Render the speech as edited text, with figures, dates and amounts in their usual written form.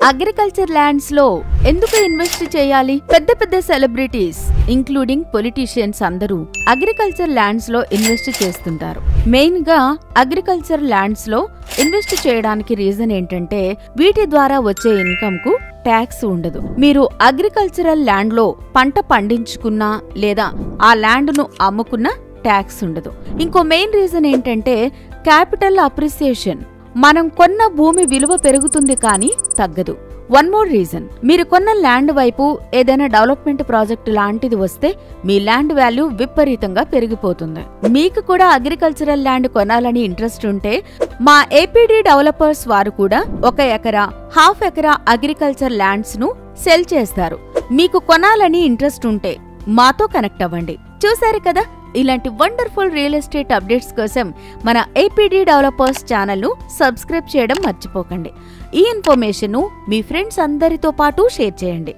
Agriculture lands లో ఎందుకు invest చేయాలి? పెద్ద పెద్ద సెలబ్రిటీస్ ఇంక్లూడింగ్ పొలిటీషియన్స్ అందరూ అగ్రికల్చర్ ల్యాండ్స్ లో ఇన్వెస్ట్ చేస్తుంటారు. మెయిన్ గా అగ్రికల్చర్ ల్యాండ్స్ లో ఇన్వెస్ట్ చేయడానికి రీజన్ ఏంటంటే వీటి ద్వారా వచ్చే ఇన్కమ్ కు ట్యాక్స్ ఉండదు. మీరు అగ్రికల్చరల్ ల్యాండ్ లో పంట పండించుకున్నా లేదా ఆ ల్యాండ్ ను అమ్ముకున్నా ట్యాక్స్ ఉండదు. ఇంకో మెయిన్ రీజన్ ఏంటంటే క్యాపిటల్ అప్రిసియేషన్. మనం కొన్న భూమి విలువ పెరుగుతుంది కానీ తగ్గదు. వన్ మోర్ రీజన్, మీరు కొన్న ల్యాండ్ వైపు ఏదైనా డెవలప్మెంట్ ప్రాజెక్ట్ లాంటిది వస్తే మీ ల్యాండ్ వాల్యూ విపరీతంగా పెరిగిపోతుంది. మీకు కూడా అగ్రికల్చరల్ ల్యాండ్ కొనాలని ఇంట్రెస్ట్ ఉంటే మా ఏపీడీ డెవలపర్స్ వారు కూడా 1 ఎకరా, ½ ఎకరా అగ్రికల్చర్ ల్యాండ్స్ ను సెల్ చేస్తారు. మీకు కొనాలని ఇంట్రెస్ట్ ఉంటే మాతో కనెక్ట్ అవ్వండి. చూశారు కదా, ఇలాంటి వండర్ఫుల్ రియల్ ఎస్టేట్ అప్డేట్స్ కోసం మన ఏపీడీ డెవలపర్స్ ఛానల్ ను సబ్స్క్రైబ్ చేయడం మర్చిపోకండి. ఈ ఇన్ఫర్మేషన్ ను మీ ఫ్రెండ్స్ అందరితో పాటు షేర్ చేయండి.